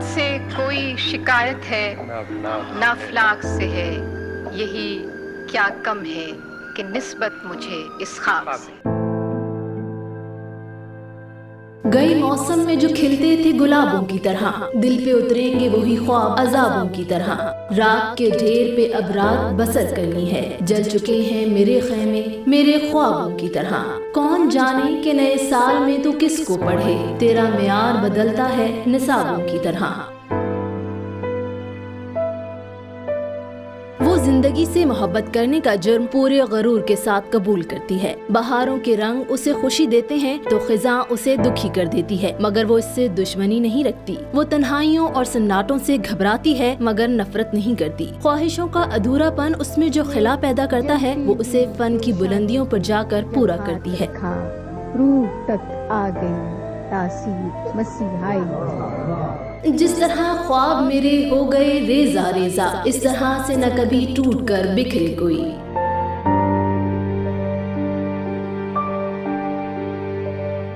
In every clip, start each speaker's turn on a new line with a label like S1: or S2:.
S1: मौत से कोई शिकायत है ना अफलाक से है, यही क्या कम है कि निस्बत मुझे इस ख्वाब से।
S2: गए मौसम में जो खिलते थे गुलाबों की तरह, दिल पे उतरेंगे वही ख्वाब अजाबों की तरह। रात के ढेर पे अब रात बसर करनी है, जल चुके हैं मेरे खैमे मेरे ख्वाबों की तरह। कौन जाने कि नए साल में तू किसको पढ़े, तेरा मियार बदलता है निसाबों की तरह। वो जिंदगी से मोहब्बत करने का जुर्म पूरे गरूर के साथ कबूल करती है। बहारों के रंग उसे खुशी देते हैं तो खिजा उसे दुखी कर देती है, मगर वो इससे दुश्मनी नहीं रखती। वो तन्हाइयों और सन्नाटों से घबराती है मगर नफरत नहीं करती। ख्वाहिशों का अधूरापन उसमें जो खिला पैदा करता है वो उसे फन की बुलंदियों पर जाकर पूरा करती है।
S3: रूह तक आ गई तासीर मसीहाई।
S2: जिस तरह ख्वाब मेरे हो गए रेजा रेजा, इस तरह से न कभी टूट कर बिखरे कोई।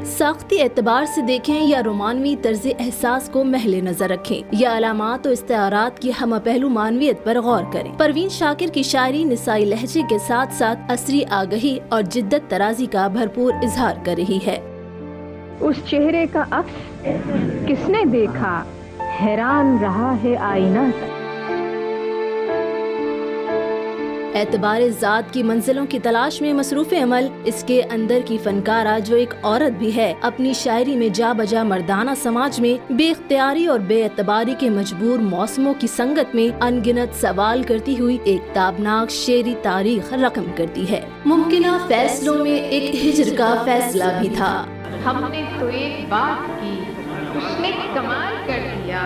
S2: साख्ती एतबार से देखें या रोमानवी तर्ज एहसास को महले नजर रखें या अलामात और इस्तिआरात की हम पहलू मानवियत पर गौर करें। परवीन शाकिर की शायरी निसाई लहजे के साथ साथ असरी आगही और जिद्दत तराजी का भरपूर इजहार कर रही है।
S3: उस चेहरे का अक्स किसने देखा, हैरान रहा है आईना।
S2: एतबार ज़ात की मंजिलों की तलाश में मसरूफ़ अमल इसके अंदर की फनकारा जो एक औरत भी है, अपनी शायरी में जा बजा मर्दाना समाज में बेख्तियारी और बेएतबारी के मजबूर मौसमों की संगत में अनगिनत सवाल करती हुई एक ताबनाक शेरी तारीख रकम करती है। मुमकिना फैसलों में एक हिज्र का फैसला भी था।
S1: हमने तो एक बात की, उसने कमाल कर दिया।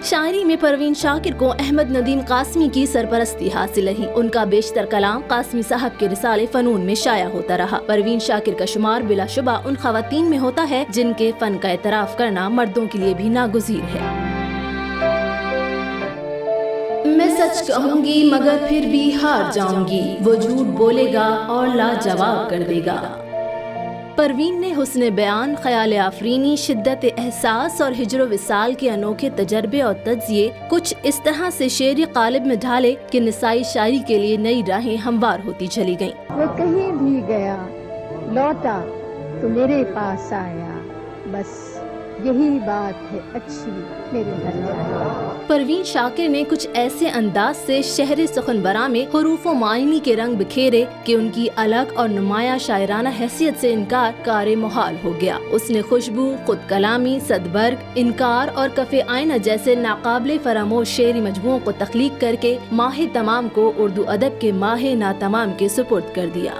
S2: शायरी में परवीन शाकिर को अहमद नदीम कासमी की सरपरस्ती हासिल रही। उनका बेशतर कलाम कासमी साहब के रिसाले फनून में शाया होता रहा। परवीन शाकिर का शुमार बिलाशुबा उन खवातीन में होता है जिनके फन का एतराफ करना मर्दों के लिए भी नागुज़ीर है। मैं सच कहूँगी मगर फिर भी हार जाऊंगी, वो झूठ बोलेगा और लाजवाब कर देगा। परवीन ने हुस्न बयान, ख्याल आफरीनी, शिद्दत एहसास और हिज्र विसाल के अनोखे तजर्बे और तज्जिए कुछ इस तरह से शेरी कालिब में ढाले कि निसाई शायरी के लिए नई राहें हमवार होती चली गईं।
S3: वो कहीं भी गया लौटा तो मेरे पास आया, बस यही बात है अच्छी मेरे घर जाए।
S2: परवीन शाकिर ने कुछ ऐसे अंदाज से शहर सुखनबरा में हुरूफ मायनी के रंग बिखेरे कि उनकी अलग और नुमाया शायराना हैसियत से इनकार कार मुहाल हो गया। उसने खुशबू, खुद कलामी, सदबर्ग, इनकार और कफे आईना जैसे नाकाबिले फरामोश शेरी मजमुओं को तख्लीक करके माह तमाम को उर्दू अदब के माह नातमाम के सुपुर्द कर दिया।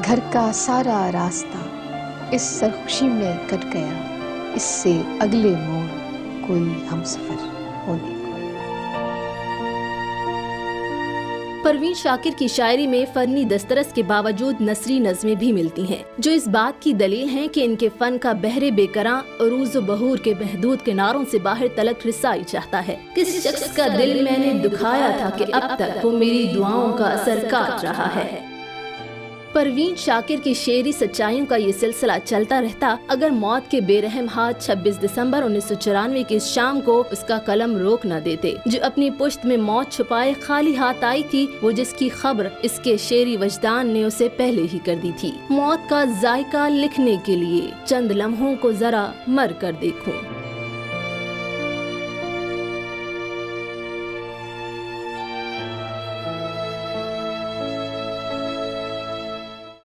S4: घर का सारा रास्ता इस सरखुशी में कट गया, इससे अगले मोड़ कोई हमसफर होने को।
S2: परवीन शाकिर की शायरी में फनी दस्तरस के बावजूद नसरी नज़में भी मिलती हैं, जो इस बात की दलील हैं कि इनके फन का बहरे बेकरां अरूज बहूर के महदूद किनारों से बाहर तलक रिसाई चाहता है। किस शख्स का दिल मैंने दुखाया था कि अब तक वो मेरी दुआओं का असर काट रहा है। परवीन शाकिर की शेरी सच्चाइयों का ये सिलसिला चलता रहता अगर मौत के बेरहम हाथ 26 दिसंबर 1994 की इस शाम को उसका कलम रोक न देते। जो अपनी पुश्त में मौत छुपाए खाली हाथ आई थी, वो जिसकी खबर इसके शेरी वजदान ने उसे पहले ही कर दी थी। मौत का जायका लिखने के लिए चंद लम्हों को जरा मर कर देखूं।